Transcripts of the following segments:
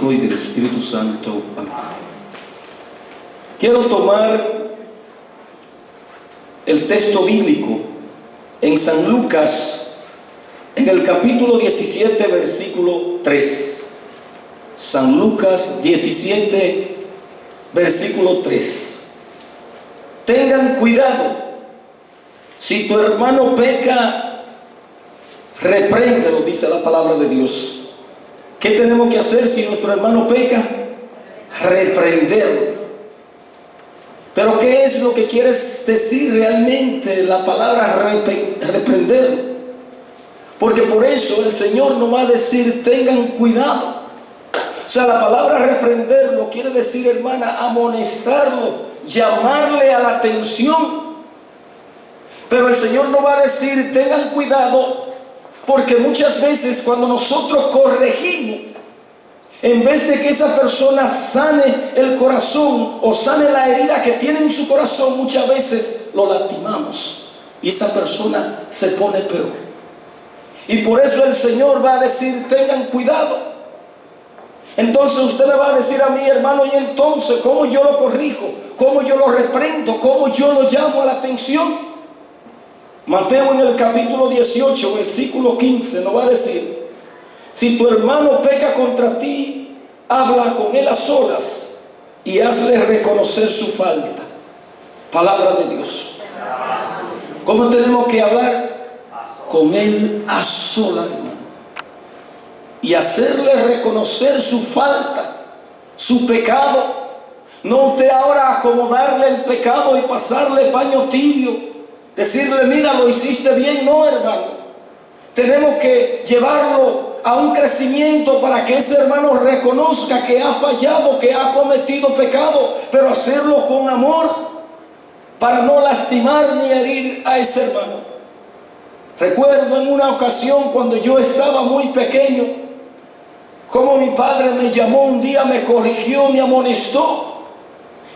Hijo y del Espíritu Santo. Amén. Quiero tomar el texto bíblico en San Lucas, en el capítulo 17, versículo 3. San Lucas 17, versículo 3. Tengan cuidado, si tu hermano peca, repréndelo, dice la palabra de Dios. ¿Qué tenemos que hacer si nuestro hermano peca? Reprenderlo. Pero ¿qué es lo que quiere decir realmente la palabra reprender? Porque por eso el Señor nos va a decir, tengan cuidado. O sea, la palabra reprenderlo quiere decir, hermana, amonestarlo, llamarle a la atención. Pero el Señor nos va a decir, tengan cuidado, porque muchas veces cuando nosotros corregimos, en vez de que esa persona sane el corazón o sane la herida que tiene en su corazón, muchas veces lo lastimamos y esa persona se pone peor. Y por eso el Señor va a decir, tengan cuidado. Entonces usted me va a decir a mí, hermano, y entonces, ¿cómo yo lo corrijo? ¿Cómo yo lo reprendo? ¿Cómo yo lo llamo a la atención? Mateo en el capítulo 18, versículo 15 nos va a decir, si tu hermano peca contra ti, habla con él a solas y hazle reconocer su falta. Palabra de Dios. ¿Cómo tenemos que hablar? Con él a solas, hermano. Y hacerle reconocer su falta, su pecado. No usted ahora acomodarle el pecado y pasarle paño tibio, decirle, mira, lo hiciste bien. No, hermano. Tenemos que llevarlo a un crecimiento para que ese hermano reconozca que ha fallado, que ha cometido pecado, pero hacerlo con amor para no lastimar ni herir a ese hermano. Recuerdo en una ocasión cuando yo estaba muy pequeño, como mi padre me llamó un día, me corrigió, me amonestó,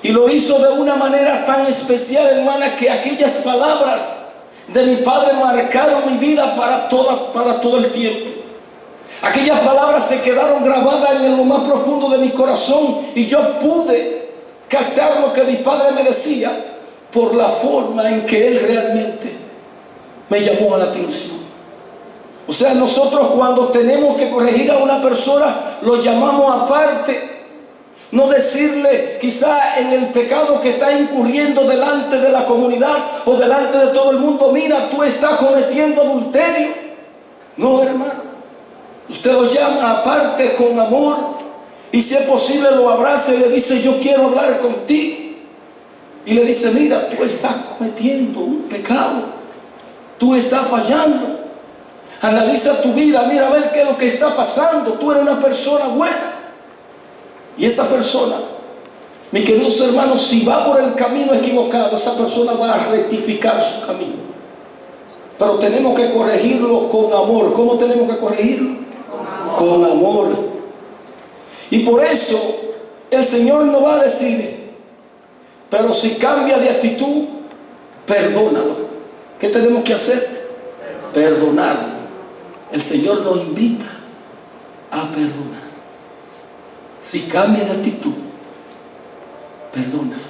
y lo hizo de una manera tan especial, hermana, que aquellas palabras de mi padre marcaron mi vida para todo el tiempo. Aquellas palabras se quedaron grabadas en lo más profundo de mi corazón y yo pude captar lo que mi padre me decía por la forma en que él realmente me llamó a la atención. O sea, nosotros cuando tenemos que corregir a una persona, lo llamamos aparte. No decirle quizá en el pecado que está incurriendo delante de la comunidad o delante de todo el mundo, mira, tú estás cometiendo adulterio. No, hermano. Usted lo llama aparte con amor y si es posible lo abraza y le dice, yo quiero hablar contigo. Y le dice, mira, tú estás cometiendo un pecado. Tú estás fallando. Analiza tu vida, mira a ver qué es lo que está pasando. Tú eres una persona buena. Y esa persona, mis queridos hermanos, si va por el camino equivocado, esa persona va a rectificar su camino. Pero tenemos que corregirlo con amor. ¿Cómo tenemos que corregirlo? Con amor. Y por eso el Señor nos va a decir, pero si cambia de actitud, perdónalo. ¿Qué tenemos que hacer? Perdonarlo. El Señor nos invita a perdonar. Si cambia de actitud, perdónalo.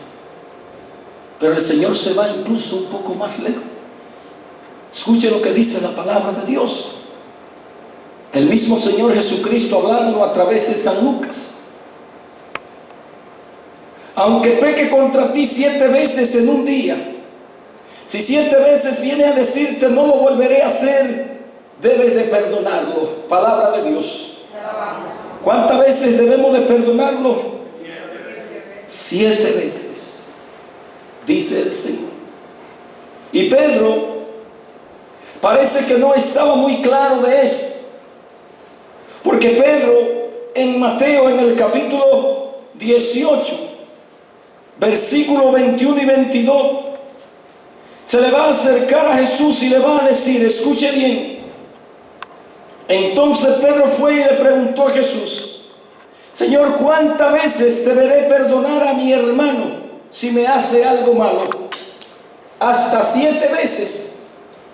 Pero el Señor se va incluso un poco más lejos. Escuche lo que dice la palabra de Dios. El mismo Señor Jesucristo hablándonos a través de San Lucas. Aunque peque contra ti 7 veces en un día, si 7 veces viene a decirte no lo volveré a hacer, debes de perdonarlo. Palabra de Dios. ¿Cuántas veces debemos de perdonarlo? 7 veces, dice el Señor. Y Pedro parece que no estaba muy claro de esto. Porque Pedro en Mateo en el capítulo 18, versículo 21 y 22, se le va a acercar a Jesús y le va a decir, escuche bien. Entonces Pedro fue y le preguntó a Jesús, Señor, ¿cuántas veces deberé perdonar a mi hermano si me hace algo malo? ¿Hasta 7 veces?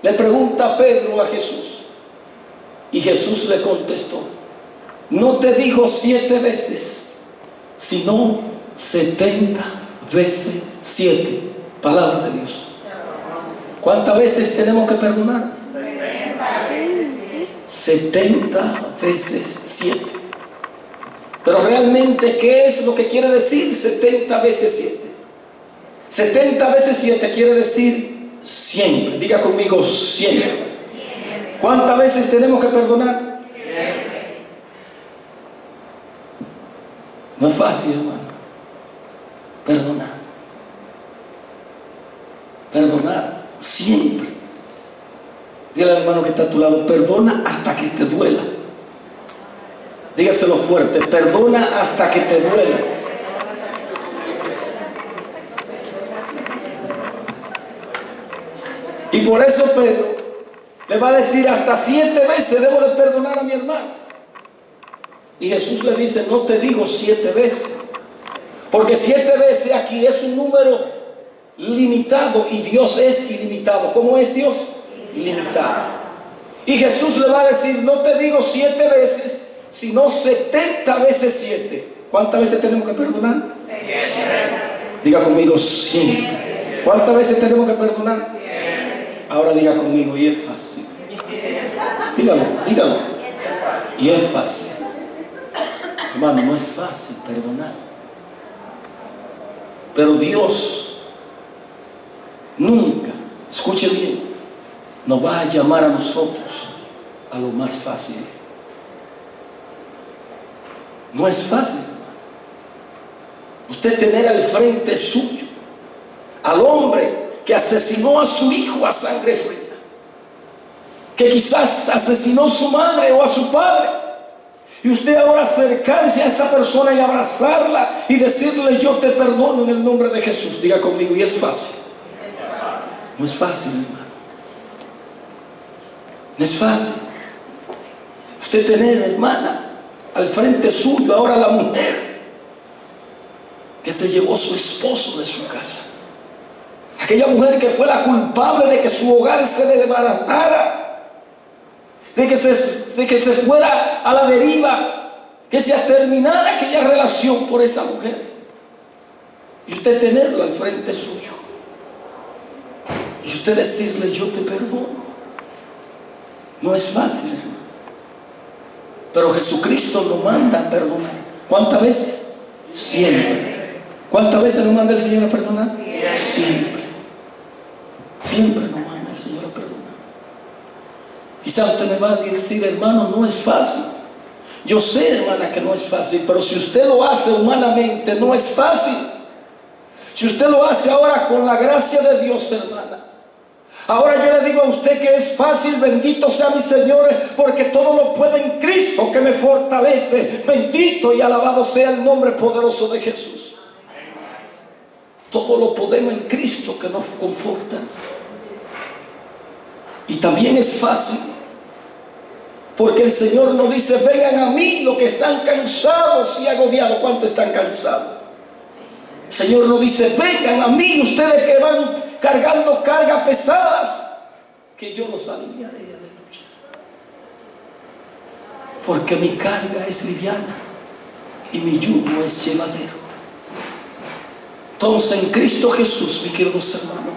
Le pregunta Pedro a Jesús. Y Jesús le contestó, no te digo 7 veces, sino 70 veces 7. Palabra de Dios. ¿Cuántas veces tenemos que perdonar? 70 veces 7. Pero realmente, ¿qué es lo que quiere decir 70 veces 7? 70 veces 7 quiere decir siempre. Diga conmigo, siempre. ¿Cuántas veces tenemos que perdonar? Siempre. No es fácil, hermano. Perdonar. Perdonar siempre. Dile al hermano que está a tu lado, perdona hasta que te duela. Dígaselo fuerte, perdona hasta que te duela. Y por eso Pedro le va a decir, hasta 7 veces debo de perdonar a mi hermano. Y Jesús le dice, no te digo 7 veces, porque 7 veces aquí es un número limitado y Dios es ilimitado. ¿Cómo es Dios? Ilimitado. Y Jesús le va a decir, no te digo 7 veces, sino 70 veces 7. ¿Cuántas veces tenemos que perdonar? 7. Diga conmigo, 100. ¿Cuántas veces tenemos que perdonar? 100. Ahora diga conmigo, y es fácil. Dígalo, dígalo. Y es fácil. Hermano, no es fácil perdonar. Pero Dios nunca, escuche bien, nos va a llamar a nosotros a lo más fácil. No es fácil, hermano. Usted tener al frente suyo al hombre que asesinó a su hijo a sangre fría, que quizás asesinó a su madre o a su padre, y usted ahora acercarse a esa persona y abrazarla y decirle, yo te perdono en el nombre de Jesús. Diga conmigo, y es fácil. No es fácil, hermano. No es fácil. Usted tener, hermana, al frente suyo ahora la mujer que se llevó a su esposo de su casa, aquella mujer que fue la culpable de que su hogar se desbaratara, de que se fuera a la deriva, que se terminara aquella relación por esa mujer, y usted tenerla al frente suyo y usted decirle, yo te perdono. No es fácil, hermano. Pero Jesucristo nos manda a perdonar. ¿Cuántas veces? Siempre. ¿Cuántas veces nos manda el Señor a perdonar? Siempre. Siempre nos manda el Señor a perdonar. Quizá usted me va a decir, hermano, no es fácil. Yo sé, hermana, que no es fácil, pero si usted lo hace humanamente, no es fácil. Si usted lo hace ahora con la gracia de Dios, hermana, ahora yo le digo a usted que es fácil. Bendito sea mi Señor, porque todo lo puedo en Cristo que me fortalece. Bendito y alabado sea el nombre poderoso de Jesús. Todo lo podemos en Cristo que nos conforta. Y también es fácil porque el Señor nos dice, vengan a mí los que están cansados y agobiados. ¿Cuántos están cansados? El Señor nos dice, vengan a mí ustedes que van cargando cargas pesadas, que yo los aliviaré. Aleluya. Porque mi carga es liviana y mi yugo es llevadero. Entonces en Cristo Jesús, mi queridos hermanos,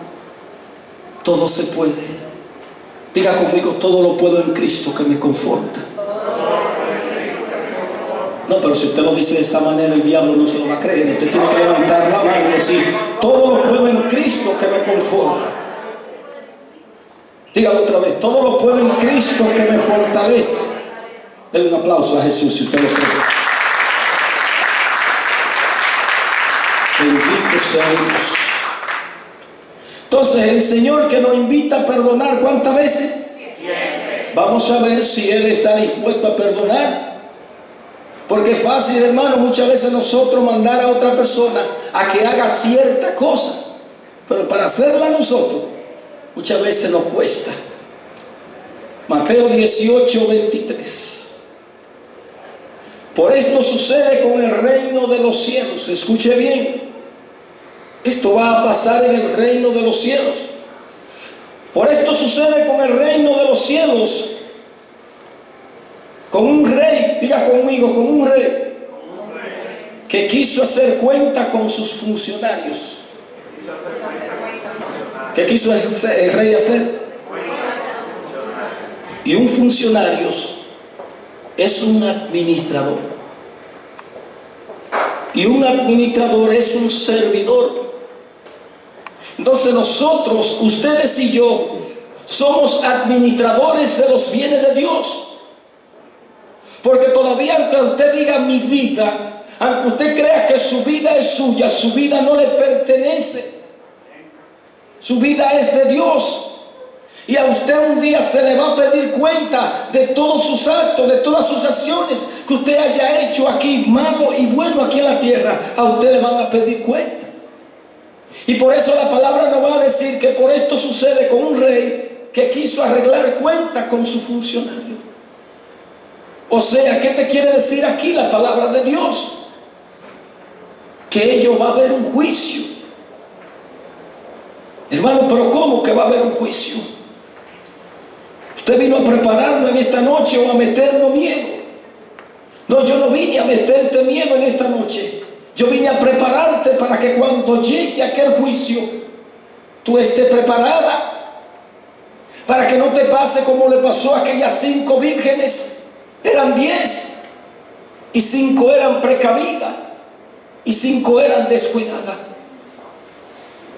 todo se puede. Diga conmigo, todo lo puedo en Cristo que me conforta. No, pero si usted lo dice de esa manera, el diablo no se lo va a creer. Usted tiene que levantar la mano y decir, todo lo puedo en Cristo que me conforta. Dígalo otra vez, todo lo puedo en Cristo que me fortalece. Denle un aplauso a Jesús si usted lo cree. Bendito sea Dios. Entonces el Señor que nos invita a perdonar, ¿cuántas veces? Siempre. Vamos a ver si Él está dispuesto a perdonar. Porque es fácil, hermano, muchas veces nosotros mandar a otra persona a que haga cierta cosa, pero para hacerla nosotros muchas veces nos cuesta. Mateo 18:23. Por esto sucede con el reino de los cielos. Escuche bien. Esto va a pasar en el reino de los cielos. Por esto sucede con el reino de los cielos, con un rey. diga conmigo, con un rey que quiso hacer cuenta con sus funcionarios. ¿Qué quiso el rey hacer? Y un funcionario es un administrador. Y un administrador es un servidor. Entonces nosotros, ustedes y yo, somos administradores de los bienes de Dios. Porque todavía, aunque usted diga mi vida, aunque usted crea que su vida es suya, su vida no le pertenece. Su vida es de Dios. Y a usted un día se le va a pedir cuenta de todos sus actos, de todas sus acciones que usted haya hecho aquí, malo y bueno aquí en la tierra. A usted le van a pedir cuenta. Y por eso la palabra nos va a decir que por esto sucede con un rey que quiso arreglar cuenta con su funcionario. O sea, ¿qué te quiere decir aquí la palabra de Dios? Que ello va a haber un juicio. Hermano, pero ¿cómo que va a haber un juicio? ¿Usted vino a prepararlo en esta noche o a meternos miedo? No, yo no vine a meterte miedo en esta noche. Yo vine a prepararte para que cuando llegue aquel juicio, tú estés preparada. Para que no te pase como le pasó a aquellas 5 vírgenes. Eran 10 y 5 eran precavidas y 5 eran descuidadas.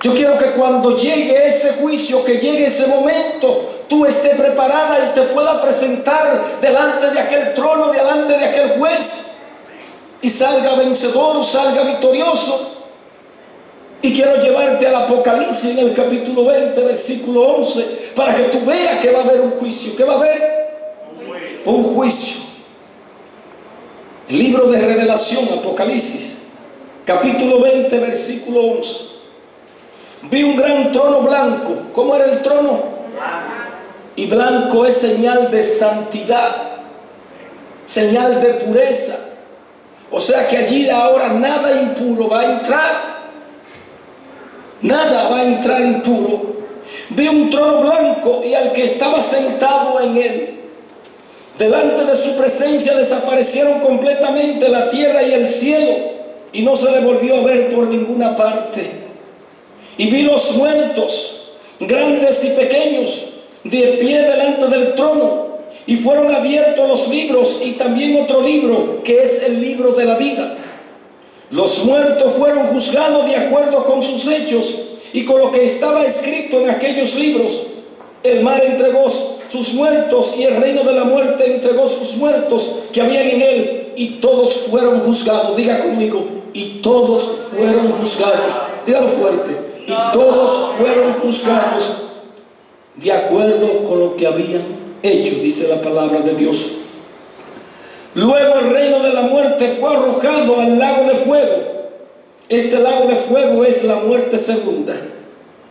Yo quiero que cuando llegue ese juicio, que llegue ese momento, tú estés preparada y te puedas presentar delante de aquel trono, delante de aquel juez, y salga vencedor, salga victorioso. Y quiero llevarte al Apocalipsis en el capítulo 20, versículo 11, para que tú veas que va a haber un juicio. ¿Qué va a haber? Un juicio. El libro de Revelación, Apocalipsis, capítulo 20, versículo 11. Vi un gran trono blanco. ¿Cómo era el trono? Y blanco es señal de santidad, señal de pureza. O sea que allí ahora nada impuro va a entrar. Nada va a entrar impuro. Vi un trono blanco y al que estaba sentado en él. Delante de su presencia desaparecieron completamente la tierra y el cielo, y no se le volvió a ver por ninguna parte. Y vi los muertos, grandes y pequeños, de pie delante del trono, y fueron abiertos los libros, y también otro libro, que es el libro de la vida. Los muertos fueron juzgados de acuerdo con sus hechos y con lo que estaba escrito en aquellos libros. El mar entregó sus muertos y el reino de la muerte entregó sus muertos que habían en él, y todos fueron juzgados. Diga conmigo, y todos fueron juzgados. Dígalo fuerte. Y todos fueron juzgados de acuerdo con lo que habían hecho, dice la palabra de Dios. Luego el reino de la muerte fue arrojado al lago de fuego. Este lago de fuego es la muerte segunda.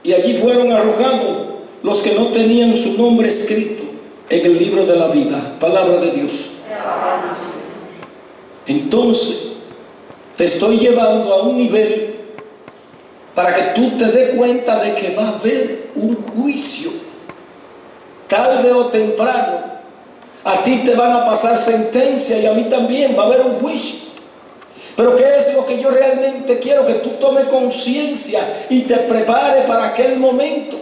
Y allí fueron arrojados los que no tenían su nombre escrito en el libro de la vida. Palabra de Dios. Entonces, te estoy llevando a un nivel para que tú te des cuenta de que va a haber un juicio. Tarde o temprano, a ti te van a pasar sentencia y a mí también va a haber un juicio. Pero ¿qué es lo que yo realmente quiero? Que tú tomes conciencia y te prepares para aquel momento.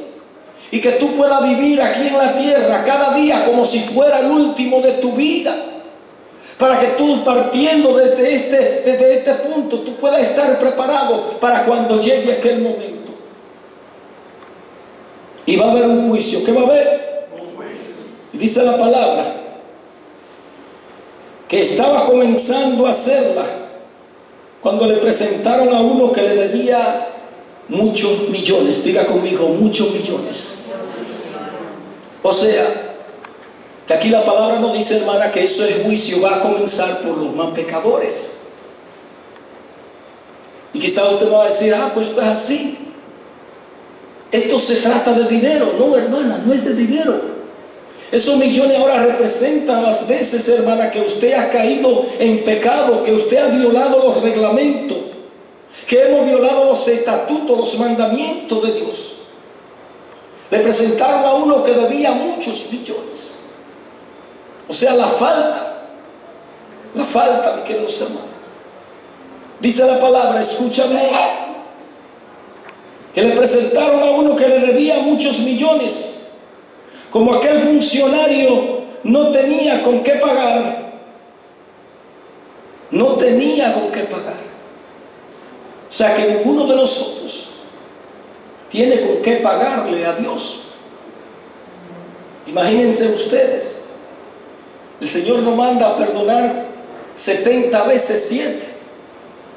Y que tú puedas vivir aquí en la tierra cada día como si fuera el último de tu vida. Para que tú, partiendo desde este punto, tú puedas estar preparado para cuando llegue aquel momento. Y va a haber un juicio. ¿Qué va a haber? Y dice la palabra que estaba comenzando a hacerla cuando le presentaron a uno que le debía muchos millones. Diga conmigo, muchos millones. O sea, que aquí la palabra nos dice, hermana, que eso es juicio, va a comenzar por los más pecadores. Y quizás usted va a decir, pues esto es así. Esto se trata de dinero. No, hermana, no es de dinero. Esos millones ahora representan las veces, hermana, que usted ha caído en pecado, que usted ha violado los reglamentos, que hemos violado los estatutos, los mandamientos de Dios. Le presentaron a uno que debía muchos millones. O sea, la falta. la falta, mis queridos hermanos. Dice la palabra, escúchame, que le presentaron a uno que le debía muchos millones. Como aquel funcionario no tenía con qué pagar, no tenía con qué pagar. O sea que ninguno de nosotros tiene con qué pagarle a Dios. Imagínense ustedes, el Señor nos manda a perdonar 70 veces 7,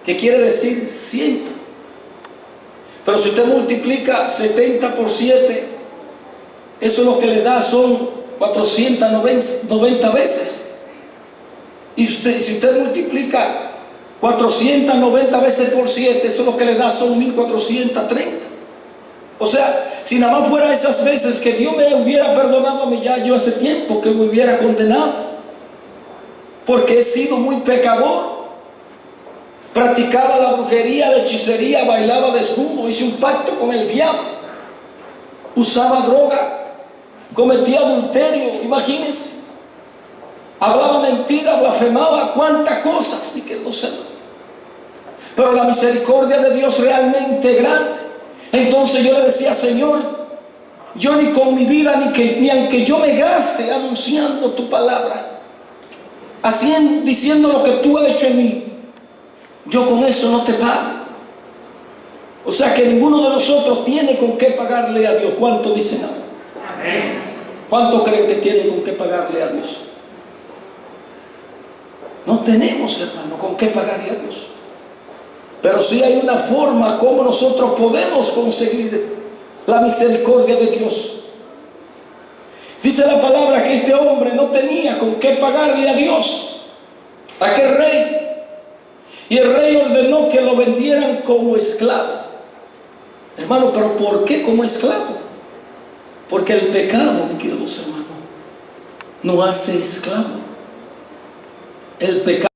que quiere decir 100. Pero si usted multiplica 70 por 7, eso lo que le da son 490 veces. Y si usted multiplica 490 veces por 7, eso lo que le da son 1430. O sea, si nada más fuera esas veces que Dios me hubiera perdonado a mí, ya yo hace tiempo que me hubiera condenado, porque he sido muy pecador. Practicaba la brujería, la hechicería, bailaba desnudo, hice un pacto con el diablo, usaba droga, cometía adulterio, imagínense, hablaba mentira, blasfemaba, cuántas cosas, ni que no sé. Pero la misericordia de Dios realmente grande. Entonces yo le decía, Señor, yo ni con mi vida, ni aunque yo me gaste anunciando tu palabra, diciendo lo que tú has hecho en mí, yo con eso no te pago. O sea que ninguno de nosotros tiene con qué pagarle a Dios. ¿Cuántos dicen amén? ¿Cuántos creen que tienen con qué pagarle a Dios? No tenemos, hermano, con qué pagarle a Dios. Pero sí hay una forma como nosotros podemos conseguir la misericordia de Dios. Dice la palabra que este hombre no tenía con qué pagarle a Dios, a aquel rey. Y el rey ordenó que lo vendieran como esclavo. Hermano, ¿pero por qué como esclavo? Porque el pecado, mis queridos hermanos, no hace esclavo. El pecado